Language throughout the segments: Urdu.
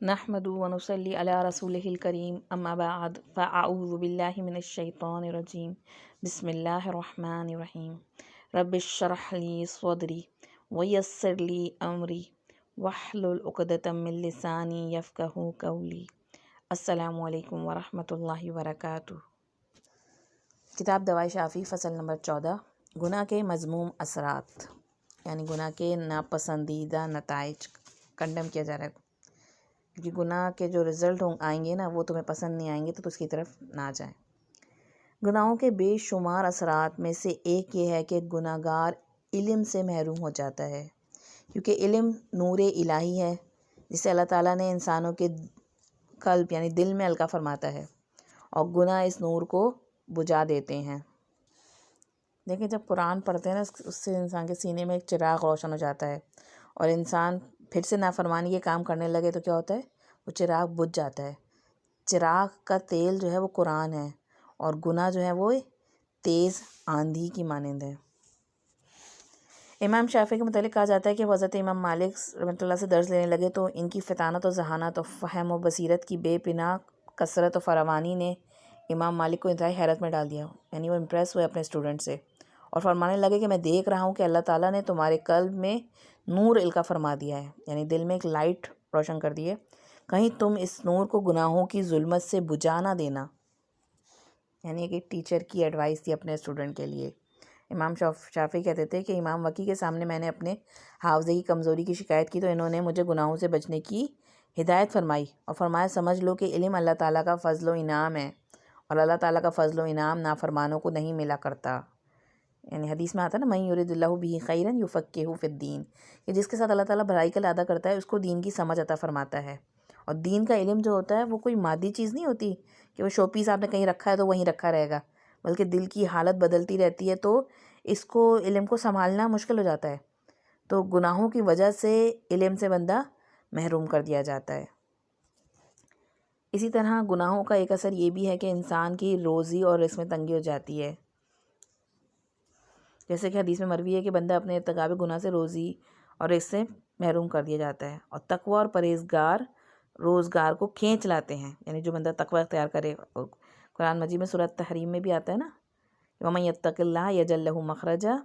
نحمد و نصلی علی رسولہ الکریم اما بعد فاعوذ باللہ من الشیطان الرجیم بسم اللہ الرحمن الرحیم رب اشرح لی صدری ویسر لی امری واحلل عقدۃ من لسانی یفقہوا قولی۔ السلام علیکم ورحمۃ اللہ وبرکاتہ۔ کتاب دوائے شافی، فصل نمبر 14، گناہ کے مذموم اثرات، یعنی گناہ کے ناپسندیدہ نتائج کنڈم کیا جا رہا ہے، کیونکہ گناہ کے جو رزلٹ آئیں گے نا وہ تمہیں پسند نہیں آئیں گے تو اس کی طرف نہ جائیں۔ گناہوں کے بے شمار اثرات میں سے ایک یہ ہے کہ گناہ گار علم سے محروم ہو جاتا ہے، کیونکہ علم نور الہی ہے جسے اللہ تعالیٰ نے انسانوں کے قلب یعنی دل میں القا فرماتا ہے، اور گناہ اس نور کو بجھا دیتے ہیں۔ دیکھیں، جب قرآن پڑھتے ہیں نا اس سے انسان کے سینے میں ایک چراغ روشن ہو جاتا ہے، اور انسان پھر سے نافرمانی کے کام کرنے لگے تو کیا ہوتا ہے؟ وہ چراغ بجھ جاتا ہے۔ چراغ کا تیل جو ہے وہ قرآن ہے، اور گناہ جو ہے وہ تیز آندھی کی مانند ہے۔ امام شافعی کے متعلق کہا جاتا ہے کہ حضرت امام مالک رحمۃ اللہ سے درس لینے لگے تو ان کی فطانت و ذہانت و فہم و بصیرت کی بے پناہ کثرت و فراوانی نے امام مالک کو انتہائی حیرت میں ڈال دیا، یعنی وہ امپریس ہوئے اپنے اسٹوڈنٹ سے، اور فرمانے لگے کہ میں دیکھ رہا ہوں کہ اللہ تعالیٰ نے تمہارے قلب میں نور القا فرما دیا ہے، یعنی دل میں ایک لائٹ روشن کر دی ہے، کہیں تم اس نور کو گناہوں کی ظلمت سے بجھا نہ دینا۔ یعنی ایک ٹیچر کی ایڈوائس تھی اپنے اسٹوڈنٹ کے لیے۔ امام شافعی کہتے تھے کہ امام وکی کے سامنے میں نے اپنے حافظے کی کمزوری کی شکایت کی تو انہوں نے مجھے گناہوں سے بچنے کی ہدایت فرمائی، اور فرمایا سمجھ لو کہ علم اللہ تعالیٰ کا فضل و انعام ہے، اور اللہ تعالیٰ کا فضل و انعام نافرمانوں کو نہیں ملا کرتا۔ یعنی حدیث میں آتا ہے نا، من یرد اللہ بہ خیرا یفقہہ فی الدین، کہ جس کے ساتھ اللہ تعالیٰ بھلائی کا ارادہ کرتا ہے اس کو دین کی سمجھ عطا فرماتا ہے۔ اور دین کا علم جو ہوتا ہے وہ کوئی مادی چیز نہیں ہوتی کہ وہ شو پیس آپ نے کہیں رکھا ہے تو وہیں رکھا رہے گا، بلکہ دل کی حالت بدلتی رہتی ہے، تو اس کو علم کو سنبھالنا مشکل ہو جاتا ہے۔ تو گناہوں کی وجہ سے علم سے بندہ محروم کر دیا جاتا ہے۔ اسی طرح گناہوں کا ایک اثر یہ بھی ہے کہ انسان کی روزی اور رزق میں تنگی ہو جاتی ہے، جیسے کہ حدیث میں مروی ہے کہ بندہ اپنے ارتکاب گناہ سے روزی اور رزق سے محروم کر دیا جاتا ہے، اور تقوی اور پرہیزگار روزگار کو کھینچ لاتے ہیں، یعنی جو بندہ تقوی اختیار کرے۔ قرآن مجید میں سورۃ تحریم میں بھی آتا ہے نا، وَمَن يَتَّقِ اللَّهَ يَجْعَل لَّهُ مَخْرَجًا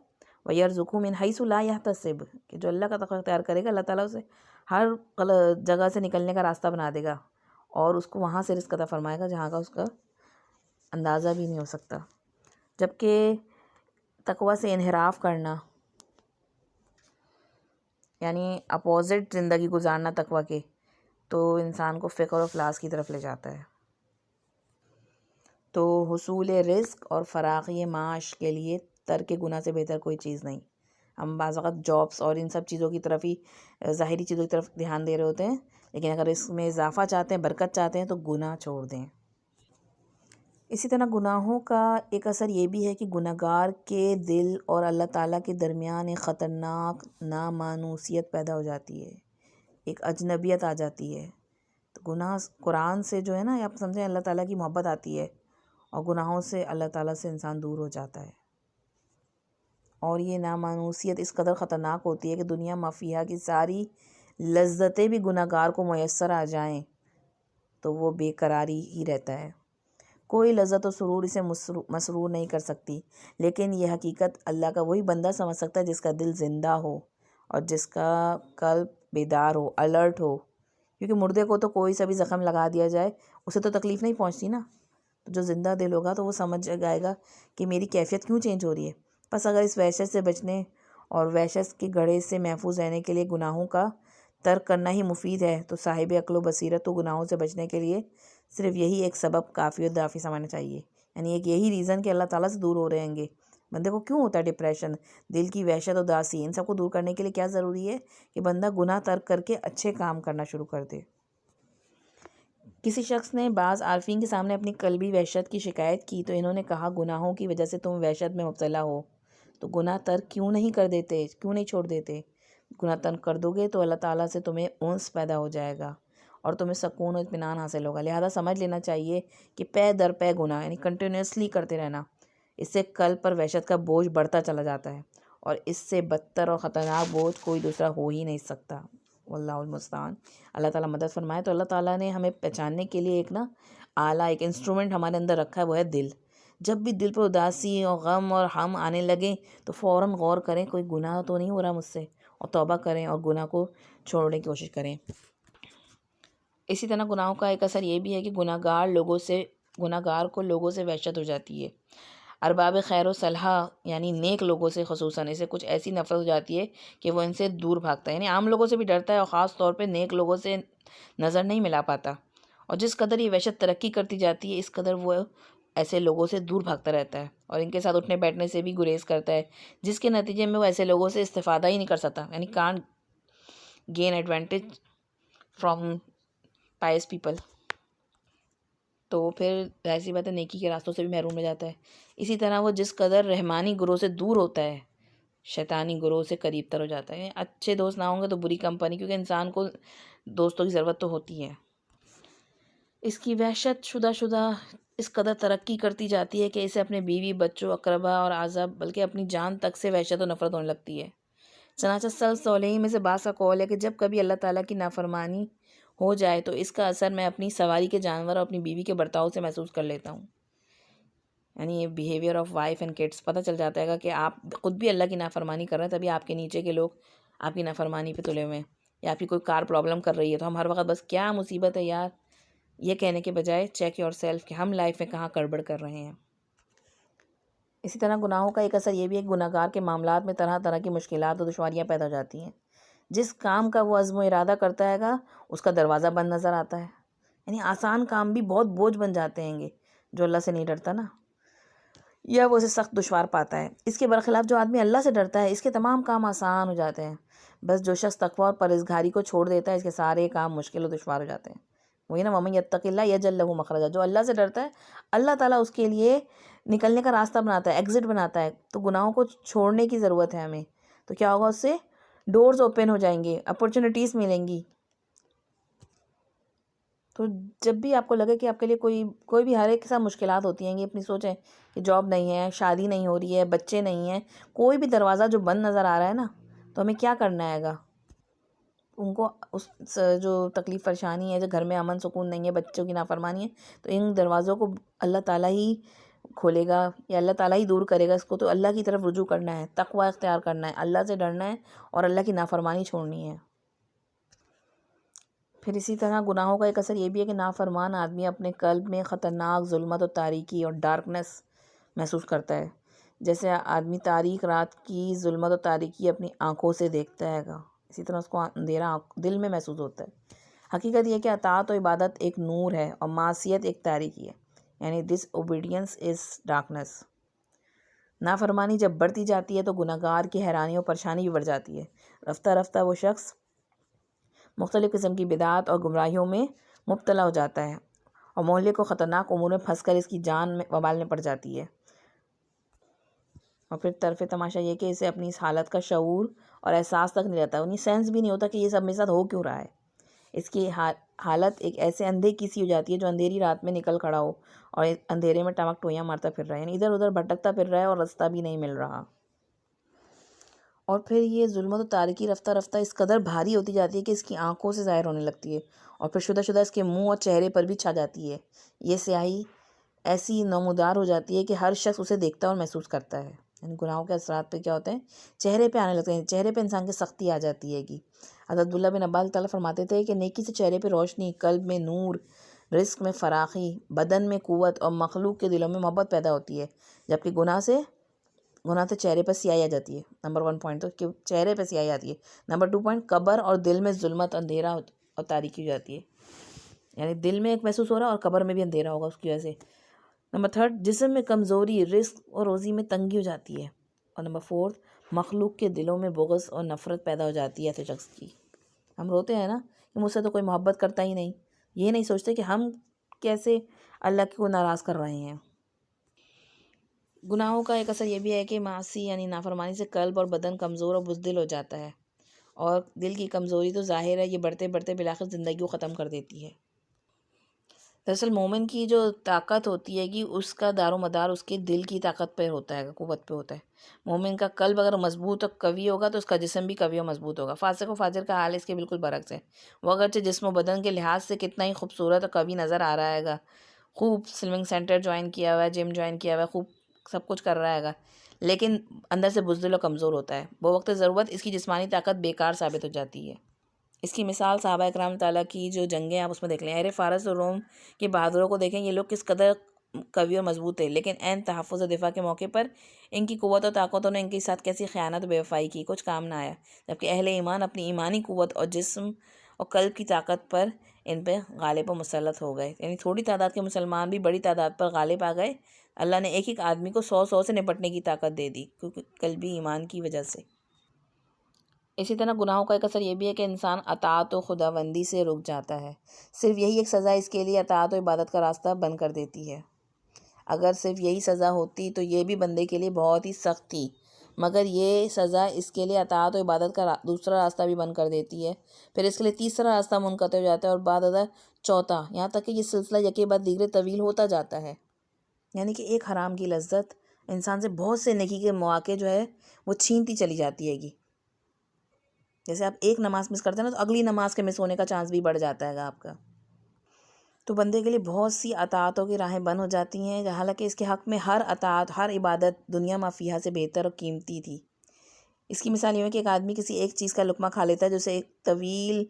وَيَرْزُقْهُ مِنْ حَيْثُ لَا يَحْتَسِبُ، کہ جو اللہ کا تقوی اختیار کرے گا اللہ تعالیٰ اسے ہر جگہ سے نکلنے کا راستہ بنا دے گا، اور اس کو وہاں سے رزق عطا فرمائے گا جہاں کا اس کا اندازہ بھی نہیں ہو سکتا۔ جبکہ تقوی سے انحراف کرنا، یعنی اپوزٹ زندگی گزارنا تقوی کے، تو انسان کو فقر و افلاس کی طرف لے جاتا ہے۔ تو حصول رزق اور فراغی معاش کے لیے ترک گناہ سے بہتر کوئی چیز نہیں۔ ہم بعض وقت جابس اور ان سب چیزوں کی طرف ہی، ظاہری چیزوں کی طرف دھیان دے رہے ہوتے ہیں، لیکن اگر اس میں اضافہ چاہتے ہیں، برکت چاہتے ہیں، تو گناہ چھوڑ دیں۔ اسی طرح گناہوں کا ایک اثر یہ بھی ہے کہ گناہ گار کے دل اور اللہ تعالیٰ کے درمیان ایک خطرناک نامانوسیت پیدا ہو جاتی ہے، ایک اجنبیت آ جاتی ہے۔ تو گناہ قرآن سے جو ہے نا، آپ سمجھیں اللہ تعالیٰ کی محبت آتی ہے، اور گناہوں سے اللہ تعالیٰ سے انسان دور ہو جاتا ہے۔ اور یہ نامانوسیت اس قدر خطرناک ہوتی ہے کہ دنیا مافیہ کی ساری لذتیں بھی گناہ گار کو میسر آ جائیں تو وہ بے قراری ہی رہتا ہے۔ کوئی لذت و سرور اسے مسرور نہیں کر سکتی، لیکن یہ حقیقت اللہ کا وہی بندہ سمجھ سکتا ہے جس کا دل زندہ ہو اور جس کا قلب بیدار ہو، الرٹ ہو، کیونکہ مردے کو تو کوئی سا بھی زخم لگا دیا جائے اسے تو تکلیف نہیں پہنچتی نا، تو جو زندہ دل ہوگا تو وہ سمجھ جائے گا کہ میری کیفیت کیوں چینج ہو رہی ہے۔ بس اگر اس وحشت سے بچنے اور وحشت کے گڑھے سے محفوظ رہنے کے لیے گناہوں کا ترک کرنا ہی مفید ہے، تو صاحب عقل و بصیرت کو گناہوں سے بچنے کے لیے صرف یہی ایک سبب کافی اور دافی سمجھنا چاہیے، یعنی ایک یہی ریزن کہ اللہ تعالیٰ سے دور ہو رہیں گے۔ بندے کو کیوں ہوتا ہے ڈپریشن، دل کی وحشت و اداسی، ان سب کو دور کرنے کے لیے کیا ضروری ہے کہ بندہ گناہ ترک کر کے اچھے کام کرنا شروع کر دے۔ کسی شخص نے بعض عارفین کے سامنے اپنی قلبی وحشت کی شکایت کی تو انہوں نے کہا، گناہوں کی وجہ سے تم وحشت میں مبتلا ہو تو گناہ ترک کیوں نہیں کر دیتے، کیوں نہیں چھوڑ دیتے؟ گناہ ترک کر دو گے تو اللہ تعالیٰ سے تمہیں انس پیدا ہو جائے گا اور تمہیں سکون و اطمینان حاصل ہوگا۔ لہذا سمجھ لینا چاہیے کہ پے در پے گناہ، یعنی کنٹینیوسلی کرتے رہنا، اس سے قلب پر وحشت کا بوجھ بڑھتا چلا جاتا ہے، اور اس سے بدتر اور خطرناک بوجھ کوئی دوسرا ہو ہی نہیں سکتا۔ واللہ المستعان. اللہ تعالیٰ مدد فرمائے. تو اللہ تعالیٰ نے ہمیں پہچاننے کے لیے ایک آلہ، ایک انسٹرومنٹ ہمارے اندر رکھا ہے، وہ ہے دل. جب بھی دل پہ اداسی اور غم اور ہم آنے لگیں تو فوراً غور کریں کوئی گناہ تو نہیں ہو رہا مجھ سے، اور توبہ کریں اور گناہ کو چھوڑنے کی کوشش کریں. اسی طرح گناہوں کا ایک اثر یہ بھی ہے کہ گناہ گار کو لوگوں سے وحشت ہو جاتی ہے. ارباب خیر و صلاح یعنی نیک لوگوں سے خصوصاً اسے کچھ ایسی نفرت ہو جاتی ہے کہ وہ ان سے دور بھاگتا ہے. یعنی عام لوگوں سے بھی ڈرتا ہے اور خاص طور پہ نیک لوگوں سے نظر نہیں ملا پاتا. اور جس قدر یہ وحشت ترقی کرتی جاتی ہے اس قدر وہ ایسے لوگوں سے دور بھاگتا رہتا ہے اور ان کے ساتھ اٹھنے بیٹھنے سے بھی گریز کرتا ہے، جس کے نتیجے میں وہ ایسے لوگوں سے استفادہ ہی نہیں کر سکتا. یعنی can't gain advantage from pious people. تو پھر ظاہر سی بات ہے نیکی کے راستوں سے بھی محروم رہ جاتا ہے. اسی طرح وہ جس قدر رحمانی گروہ سے دور ہوتا ہے شیطانی گروہ سے قریب تر ہو جاتا ہے. اچھے دوست نہ ہوں گے تو بری کمپنی، کیونکہ انسان کو دوستوں کی ضرورت تو ہوتی ہے. اس کی وحشت شدہ اس قدر ترقی کرتی جاتی ہے کہ اسے اپنے بیوی، بچوں، اقربا اور اعزاب بلکہ اپنی جان تک سے وحشت و نفرت ہونے لگتی ہے. چنانچہ سلف صالحین میں سے بعض کا قول ہے کہ جب کبھی اللہ تعالیٰ کی نافرمانی ہو جائے تو اس کا اثر میں اپنی سواری کے جانور اور اپنی بیوی کے برتاؤ سے محسوس کر لیتا ہوں. یعنی یہ behaviour of wife and kids پتہ چل جاتا ہے کہ آپ خود بھی اللہ کی نافرمانی کر رہے ہیں، تبھی آپ کے نیچے کے لوگ آپ کی نافرمانی پہ تلے ہوئے ہیں، یا آپ کی کوئی کار پرابلم کر رہی ہے تو ہم ہر وقت بس کیا مصیبت ہے یار یہ کہنے کے بجائے چیک یور سیلف کہ ہم لائف میں کہاں گڑبڑ کر رہے ہیں. اسی طرح گناہوں کا ایک اثر یہ بھی ہے کہ گناہ گار کے معاملات میں طرح طرح کی مشکلات اور دشواریاں پیدا ہو جاتی ہیں. جس کام کا وہ عزم و ارادہ کرتا ہے گا اس کا دروازہ بند نظر آتا ہے. یعنی آسان کام بھی بہت بوجھ بن جاتے ہیں گے جو اللہ سے نہیں ڈرتا نا، یا وہ اسے سخت دشوار پاتا ہے. اس کے برخلاف جو آدمی اللہ سے ڈرتا ہے اس کے تمام کام آسان ہو جاتے ہیں. بس جو شخص تقویٰ اور پرہیزگاری کو چھوڑ دیتا ہے اس کے سارے کام مشکل و دشوار ہو جاتے ہیں. وہی نا وَمَن يَتَّقِ اللَّهَ يَجْعَل لَهُ مَخْرَجًا. جو اللہ سے ڈرتا ہے اللہ تعالیٰ اس کے لیے نکلنے کا راستہ بناتا ہے، ایگزٹ بناتا ہے. تو گناہوں کو چھوڑنے کی ضرورت ہے ہمیں. تو کیا ہوگا، اس سے ڈورز اوپن ہو جائیں گے، اپرچونیٹیز ملیں گی. تو جب بھی آپ کو لگے کہ آپ کے لیے کوئی بھی ہر ایک کے ساتھ مشکلات ہوتی ہیں گی، اپنی سوچیں کہ جاب نہیں ہے، شادی نہیں ہو رہی ہے، بچے نہیں ہیں، کوئی بھی دروازہ جو بند نظر آ رہا ہے نا، تو ہمیں کیا کرنا ہے گا؟ ان کو اس جو تکلیف پریشانی ہے، جو گھر میں امن سکون نہیں ہے، بچوں کی نافرمانی ہے، تو ان دروازوں کو اللہ تعالیٰ ہی کھولے گا یا اللہ تعالیٰ ہی دور کرے گا. اس کو تو اللہ کی طرف رجوع کرنا ہے، تقویٰ اختیار کرنا ہے، اللہ سے ڈرنا ہے اور اللہ کی نافرمانی چھوڑنی ہے. پھر اسی طرح گناہوں کا ایک اثر یہ بھی ہے کہ نافرمان آدمی اپنے قلب میں خطرناک ظلمت و تاریکی اور ڈارکنس محسوس کرتا ہے. جیسے آدمی تاریک رات کی ظلمت و تاریکی اپنی آنکھوں سے دیکھتا ہے گا، اسی طرح اس کو اندھیرا دل میں محسوس ہوتا ہے. حقیقت یہ کہ اطاعت و عبادت ایک نور ہے اور معصیت ایک تاریکی ہے. یعنی ڈس اوبیڈینس از ڈارکنس. نافرمانی جب بڑھتی جاتی ہے تو گناہ گار کی حیرانی اور پریشانی بھی بڑھ جاتی ہے. رفتہ رفتہ وہ شخص مختلف قسم کی بدعات اور گمراہیوں میں مبتلا ہو جاتا ہے اور محلے کو خطرناک امور میں پھنس کر اس کی جان میں وبال میں پڑ جاتی ہے. اور پھر طرف تماشا یہ کہ اسے اپنی اس حالت کا شعور اور احساس تک نہیں رہتا، انہیں سینس بھی نہیں ہوتا کہ یہ سب میرے ساتھ ہو کیوں رہا ہے. اس کی حالت ایک ایسے اندھے کی سی ہو جاتی ہے جو اندھیری رات میں نکل کھڑا ہو اور اندھیرے میں ٹمک ٹوئیاں مارتا پھر رہا ہے، یعنی ادھر ادھر بھٹکتا پھر رہا ہے اور راستہ بھی نہیں مل رہا. اور پھر یہ ظلمت و تاریکی رفتہ رفتہ اس قدر بھاری ہوتی جاتی ہے کہ اس کی آنکھوں سے ظاہر ہونے لگتی ہے اور پھر شدہ اس کے منہ اور چہرے پر بھی چھا جاتی ہے. یہ سیاہی ایسی نمودار ہو جاتی ہے کہ ہر شخص اسے دیکھتا اور محسوس کرتا ہے. یعنی گناہوں کے اثرات پہ کیا ہوتے ہیں، چہرے پہ آنے لگتے ہیں، چہرے پہ انسان کی سختی آ جاتی ہے. حضرت عبداللہ بن عباس تعالیٰ فرماتے تھے کہ نیکی سے چہرے پہ روشنی، قلب میں نور، رزق میں فراخی، بدن میں قوت اور مخلوق کے دلوں میں محبت پیدا ہوتی ہے. جبکہ گناہ سے چہرے پر سیاہی آ جاتی ہے. نمبر 1 پوائنٹ تو کہ چہرے پہ سیاہی آتی ہے. نمبر 2 پوائنٹ قبر اور دل میں ظلمت، اندھیرا اور تاریکی ہو جاتی ہے. یعنی دل میں ایک محسوس ہو رہا ہے اور قبر میں بھی اندھیرا ہوگا اس کی وجہ سے. نمبر 3 جسم میں کمزوری، رزق اور روزی میں تنگی ہو جاتی ہے. اور نمبر 4 مخلوق کے دلوں میں بغض اور نفرت پیدا ہو جاتی ہے ایسے شخص کی. ہم روتے ہیں نا کہ مجھ سے تو کوئی محبت کرتا ہی نہیں، یہ نہیں سوچتے کہ ہم کیسے اللہ کو ناراض کر رہے ہیں. گناہوں کا ایک اثر یہ بھی ہے کہ معاصی یعنی نافرمانی سے قلب اور بدن کمزور اور بزدل ہو جاتا ہے، اور دل کی کمزوری تو ظاہر ہے، یہ بڑھتے بڑھتے بالآخر زندگی کو ختم کر دیتی ہے. دراصل مومن کی جو طاقت ہوتی ہے کہ اس کا دار و مدار اس کے دل کی طاقت پہ ہوتا ہے، قوت پہ ہوتا ہے. مومن کا قلب اگر مضبوط اور قوی ہوگا تو اس کا جسم بھی قوی اور مضبوط ہوگا. فاسق و فاجر کا حال اس کے بالکل برعکس ہے. وہ اگرچہ جسم و بدن کے لحاظ سے کتنا ہی خوبصورت اور قوی نظر آ رہا ہے گا، خوب سلمنگ سینٹر جوائن کیا ہوا ہے، جم جوائن کیا ہوا ہے، خوب سب کچھ کر رہا ہے گا، لیکن اندر سے بزدل و کمزور ہوتا ہے. وہ وقت ضرورت اس کی جسمانی طاقت بیکار ثابت ہو جاتی ہے. اس کی مثال صحابہ اکرام تعالیٰ کی جو جنگیں آپ اس میں دیکھ لیں. اہل فارس اور روم کے بہادروں کو دیکھیں، یہ لوگ کس قدر قوی اور مضبوط تھے، لیکن عین تحفظ و دفاع کے موقع پر ان کی قوت اور طاقتوں نے ان کے ساتھ کیسی خیانت و بے وفائی کی، کچھ کام نہ آیا. جبکہ اہل ایمان اپنی ایمانی قوت اور جسم اور قلب کی طاقت پر ان پہ غالب و مسلط ہو گئے. یعنی تھوڑی تعداد کے مسلمان بھی بڑی تعداد پر غالب آ گئے. اللہ نے ایک ایک آدمی کو 100 سے نپٹنے کی طاقت دے دی، کیونکہ قلبی ایمان کی وجہ سے. اسی طرح گناہوں کا ایک اثر یہ بھی ہے کہ انسان اطاعت و خداوندی سے رک جاتا ہے. صرف یہی ایک سزا اس کے لیے اطاعت و عبادت کا راستہ بند کر دیتی ہے. اگر صرف یہی سزا ہوتی تو یہ بھی بندے کے لیے بہت ہی سخت تھی، مگر یہ سزا اس کے لیے اطاعت و عبادت کا دوسرا راستہ بھی بند کر دیتی ہے. پھر اس کے لیے تیسرا راستہ منقطع ہو جاتا ہے، اور بعد ازاں چوتھا، یہاں تک کہ یہ سلسلہ یکے بعد دیگرے طویل ہوتا جاتا ہے. یعنی کہ ایک حرام کی لذت انسان سے بہت سے نیکی کے مواقع جو ہے وہ چھینتی چلی جاتی ہے گی. جیسے آپ ایک نماز مس کرتے ہیں نا، تو اگلی نماز کے مس ہونے کا چانس بھی بڑھ جاتا ہے گا آپ کا. تو بندے کے لیے بہت سی اطاعتوں کی راہیں بند ہو جاتی ہیں، حالانکہ اس کے حق میں ہر اطاعت، ہر عبادت دنیا ما فیہا سے بہتر اور قیمتی تھی. اس کی مثال یہ ہے کہ ایک آدمی کسی ایک چیز کا لقمہ کھا لیتا ہے جو اسے ایک طویل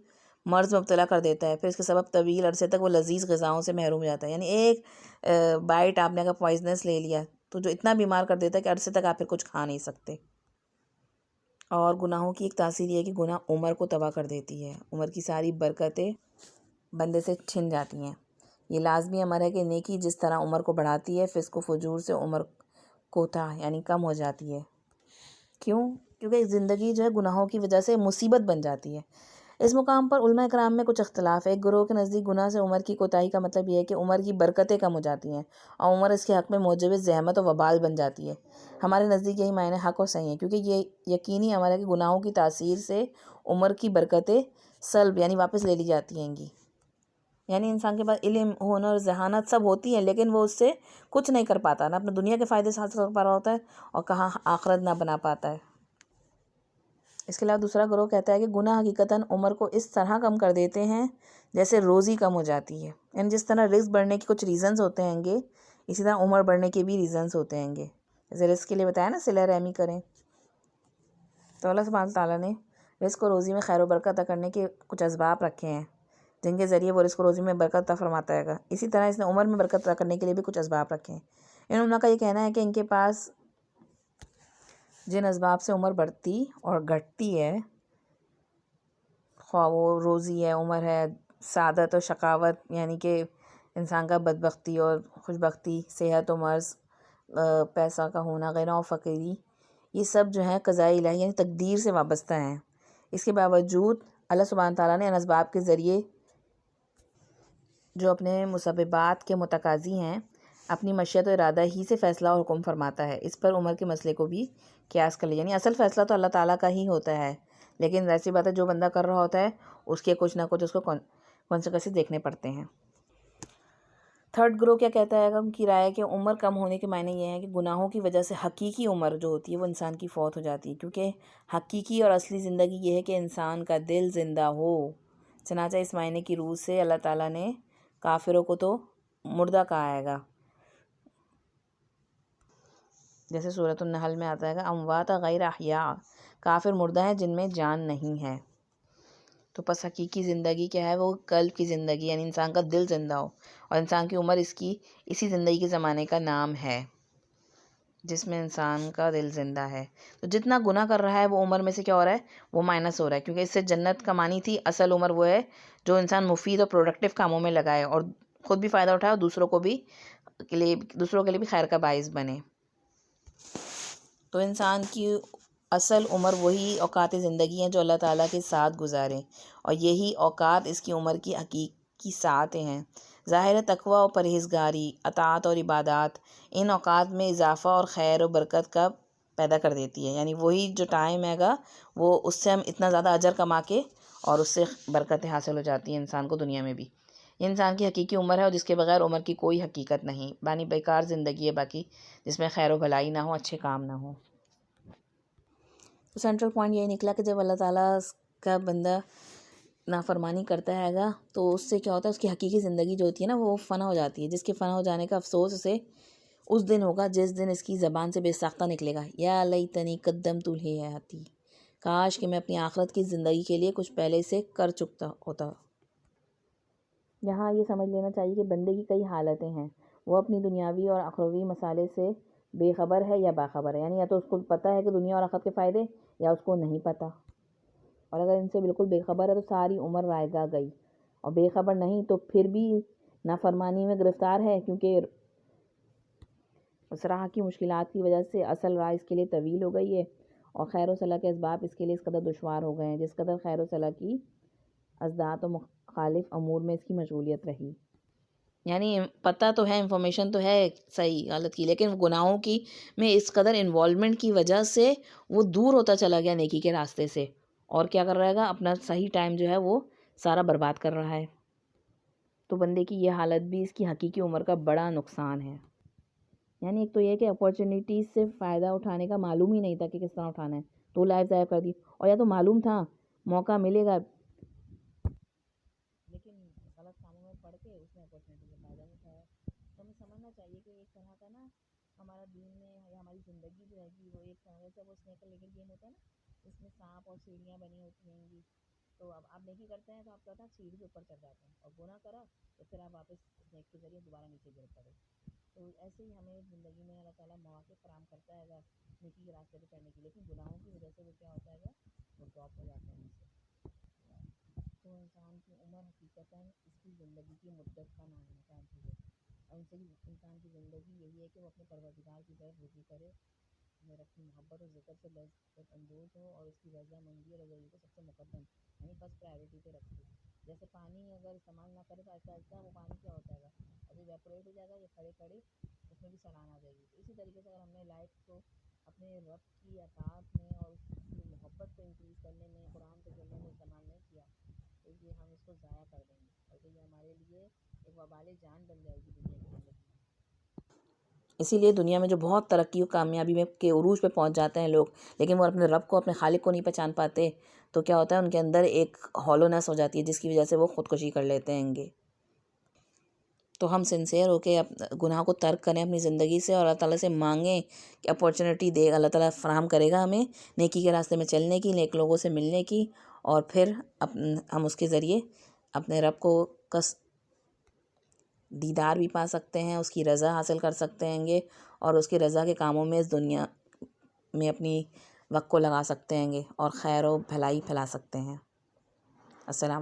مرض میں مبتلا کر دیتا ہے، پھر اس کے سبب طویل عرصے تک وہ لذیذ غذاؤں سے محروم ہو جاتا ہے. یعنی ایک بائٹ آپ نے اگر پوائزنس لے لیا تو جو اتنا بیمار کر دیتا ہے کہ عرصے تک آپ پھر کچھ کھا نہیں سکتے. اور گناہوں کی ایک تاثیر یہ ہے کہ گناہ عمر کو تباہ کر دیتی ہے. عمر کی ساری برکتیں بندے سے چھن جاتی ہیں. یہ لازمی امر ہے کہ نیکی جس طرح عمر کو بڑھاتی ہے، فسق و فجور سے عمر کوتاہ یعنی کم ہو جاتی ہے. کیوں؟ کیونکہ زندگی جو ہے گناہوں کی وجہ سے مصیبت بن جاتی ہے. اس مقام پر علماء کرام میں کچھ اختلاف ہے. ایک گروہ کے نزدیک گناہ سے عمر کی کوتاہی کا مطلب یہ ہے کہ عمر کی برکتیں کم ہو جاتی ہیں اور عمر اس کے حق میں موجب زحمت و وبال بن جاتی ہے. ہمارے نزدیک یہی معنی حق و صحیح ہے، کیونکہ یہ یقینی امر ہے کہ گناہوں کی تاثیر سے عمر کی برکتیں سلب یعنی واپس لے لی جاتی ہیں گی. یعنی انسان کے پاس علم، ہنر، ذہانت سب ہوتی ہیں، لیکن وہ اس سے کچھ نہیں کر پاتا، نہ اپنے دنیا کے فائدے سے حاصل کر پا رہا ہوتا ہے اور کہاں آخرت نہ بنا پاتا ہے. اس کے علاوہ دوسرا گروہ کہتا ہے کہ گناہ حقیقتاً عمر کو اس طرح کم کر دیتے ہیں جیسے روزی کم ہو جاتی ہے. یعنی جس طرح رزق بڑھنے کے کچھ ریزنز ہوتے ہیں گے، اسی طرح عمر بڑھنے کے بھی ریزنز ہوتے ہیں گے. جیسے رزق کے لیے بتایا نا صلہ رحمی کریں، تو اللہ سبحانہ تعالیٰ نے رزق و روزی میں خیر و برکت عطا کرنے کے کچھ اسباب رکھے ہیں جن کے ذریعے وہ رزق و روزی میں برکت عطا فرماتا ہے گا. اسی طرح اس نے عمر میں برکت عطا کرنے کے لیے بھی کچھ اسباب رکھے ہیں. ان علماء کا یہ کہنا ہے کہ ان کے پاس جن اسباب سے عمر بڑھتی اور گھٹتی ہے، خواہ وہ روزی ہے، عمر ہے، سعادت و شقاوت یعنی کہ انسان کا بدبختی اور خوشبختی، صحت و مرض، پیسہ کا ہونا، غنی و فقیری، یہ سب جو ہیں قضاء الہی یعنی تقدیر سے وابستہ ہیں. اس کے باوجود اللہ سبحانہ تعالیٰ نے ان اسباب کے ذریعے جو اپنے مسببات کے متقاضی ہیں اپنی مشیت و ارادہ ہی سے فیصلہ اور حکم فرماتا ہے. اس پر عمر کے مسئلے کو بھی قیاس کر لیا. یعنی اصل فیصلہ تو اللہ تعالیٰ کا ہی ہوتا ہے، لیکن ایسی بات ہے جو بندہ کر رہا ہوتا ہے اس کے کچھ نہ کچھ اس کو کانسیکوینسز دیکھنے پڑتے ہیں. تھرڈ گروہ کیا کہتا ہے؟ ان کی رائے کہ عمر کم ہونے کے معنی یہ ہے کہ گناہوں کی وجہ سے حقیقی عمر جو ہوتی ہے وہ انسان کی فوت ہو جاتی ہے، کیونکہ حقیقی اور اصلی زندگی یہ ہے کہ انسان کا دل زندہ ہو. چنانچہ اس معنی کی روح سے اللہ تعالیٰ نے کافروں کو تو مردہ کہا ہے گا، جیسے سورۃ النحل میں آتا ہے گا اموات غیر احیاء، کافر مردہ ہیں جن میں جان نہیں ہے. تو پس حقیقی زندگی کیا ہے؟ وہ قلب کی زندگی، یعنی انسان کا دل زندہ ہو، اور انسان کی عمر اسی زندگی کے زمانے کا نام ہے جس میں انسان کا دل زندہ ہے. تو جتنا گناہ کر رہا ہے وہ عمر میں سے کیا ہو رہا ہے؟ وہ مائنس ہو رہا ہے، کیونکہ اس سے جنت کمانی تھی. اصل عمر وہ ہے جو انسان مفید اور پروڈکٹیو کاموں میں لگائے اور خود بھی فائدہ اٹھائے اور دوسروں کے لیے بھی خیر کا باعث بنے. تو انسان کی اصل عمر وہی اوقات زندگی ہیں جو اللہ تعالیٰ کے ساتھ گزارے، اور یہی اوقات اس کی عمر کی حقیقی ساعتیں ہیں. ظاہر تقوی و پرہیزگاری، اطاعت اور عبادات ان اوقات میں اضافہ اور خیر و برکت کا پیدا کر دیتی ہے. یعنی وہی جو ٹائم ہے گا وہ اس سے ہم اتنا زیادہ اجر کما کے اور اس سے برکتیں حاصل ہو جاتی ہیں انسان کو دنیا میں بھی. یہ انسان کی حقیقی عمر ہے اور جس کے بغیر عمر کی کوئی حقیقت نہیں، بانی بیکار زندگی ہے باقی، جس میں خیر و بھلائی نہ ہو، اچھے کام نہ ہو۔ تو سینٹرل پوائنٹ یہی نکلا کہ جب اللہ تعالیٰ کا بندہ نافرمانی کرتا ہے گا تو اس سے کیا ہوتا ہے، اس کی حقیقی زندگی جو ہوتی ہے نا وہ فنا ہو جاتی ہے، جس کے فنا ہو جانے کا افسوس اسے اس دن ہوگا جس دن اس کی زبان سے بے ساختہ نکلے گا، یا لیتنی قدمت لحیاتی، کاش کہ میں اپنی آخرت کی زندگی کے لیے کچھ پہلے سے کر چکتا ہوتا۔ یہاں یہ سمجھ لینا چاہیے کہ بندے کی کئی حالتیں ہیں، وہ اپنی دنیاوی اور اخروی مسالے سے بے خبر ہے یا باخبر ہے، یعنی یا تو اس کو پتہ ہے کہ دنیا اور آخرت کے فائدے، یا اس کو نہیں پتہ، اور اگر ان سے بالکل بے خبر ہے تو ساری عمر رائے گاہ گئی، اور بے خبر نہیں تو پھر بھی نافرمانی میں گرفتار ہے، کیونکہ اس راہ کی مشکلات کی وجہ سے اصل راہ اس کے لیے طویل ہو گئی ہے، اور خیر و صلاح کے اسباب اس کے لیے اس قدر دشوار ہو گئے ہیں جس قدر خیر و صلاح کی ازداد و مخالف امور میں اس کی مشغولیت رہی۔ یعنی پتہ تو ہے، انفارمیشن تو ہے صحیح غلط کی، لیکن گناہوں کی میں اس قدر انوالومنٹ کی وجہ سے وہ دور ہوتا چلا گیا نیکی کے راستے سے، اور کیا کر رہے گا، اپنا صحیح ٹائم جو ہے وہ سارا برباد کر رہا ہے۔ تو بندے کی یہ حالت بھی اس کی حقیقی عمر کا بڑا نقصان ہے۔ یعنی ایک تو یہ کہ اپارچونیٹیز سے فائدہ اٹھانے کا معلوم ہی نہیں تھا کہ کس طرح اٹھانا ہے، تو لائف ضائع کر دی، اور یا تو معلوم تھا موقع ملے گا لیکن غلط کاموں میں پڑھ کے اس نے اپارچونیٹی کا فائدہ نہیں اٹھایا۔ تو ہمیں سمجھنا چاہیے کہ ایک طرح کا نا ہمارا دین میں یا ہماری زندگی جو ہے گی وہ ایک طرح سے وہ اسنیک لیکن گیم ہوتا ہے نا، اس میں سانپ اور سیڑھیاں بنی ہوتی ہیں گی، تو اب آپ نیکی کرتے ہیں تو آپ کہتے ہیں سیڑھی کے اوپر چڑھ جاتے ہیں، اور گناہ کرا تو پھر آپ واپس اسنیک کے ذریعے دوبارہ نیچے گر پڑے۔ تو ایسے ہی ہمیں زندگی میں اللہ تعالیٰ مواقع فراہم کرتا ہے گا نیکی کے راستے پہ چڑھنے کی، لیکن گناہوں کی وجہ سے وہ کیا ہوتا ہے گا، وہ ڈراپ ہو جاتے ہیں اس سے۔ تو انسان کی عمر حقیقتاً اس کی زندگی کی مدت کا نام ہے، چار چیزیں، اور ان سے انسان کی زندگی یہی ہے کہ وہ اپنے پروردگار کی طرف رجوع کرے، میں اپنی محبت اور ذکر سے لذت اندوز ہو، اور اس کی رضا مندی اور رضائی کو سب سے مقدم یعنی فرسٹ پرائیورٹی پہ رکھے۔ جیسے پانی اگر استعمال نہ کرے تو آہستہ آہستہ وہ پانی کیا ہوتا ہے گا، ابھی ایویپوریٹ ہو جائے گا، یا کھڑے کھڑے اس میں بھی سلان آ جائے گی۔ تو اسی طریقے سے اگر ہم نے لائف کو اپنے رب کی اطاعت میں اور اس کی محبت کو انکریز کرنے میں، قرآن کو پڑھنے میں استعمال نہیں کیا تو یہ ہم اس کو ضائع کر دیں گے، اور تو یہ ہمارے لیے ایک وبال جان بن جائے گی دنیا کی زندگی میں۔ اسی لیے دنیا میں جو بہت ترقی و کامیابی میں کے عروج پہ پہنچ جاتے ہیں لوگ، لیکن وہ اپنے رب کو، اپنے خالق کو نہیں پہچان پاتے، تو کیا ہوتا ہے ان کے اندر ایک ہالونیس ہو جاتی ہے جس کی وجہ سے وہ خودکشی کر لیتے ہیں گے۔ تو ہم سنسیئر ہو کے گناہ کو ترک کریں اپنی زندگی سے، اور اللہ تعالیٰ سے مانگیں کہ اپارچونیٹی دے، اللہ تعالیٰ فراہم کرے گا ہمیں نیکی کے راستے میں چلنے کی، نیک لوگوں سے ملنے کی، اور پھر ہم اس کے ذریعے اپنے رب کو دیدار بھی پا سکتے ہیں، اس کی رضا حاصل کر سکتے ہیں گے، اور اس کی رضا کے کاموں میں اس دنیا میں اپنی وقت کو لگا سکتے ہیں گے، اور خیر و بھلائی پھیلا سکتے ہیں۔ السلام علیکم۔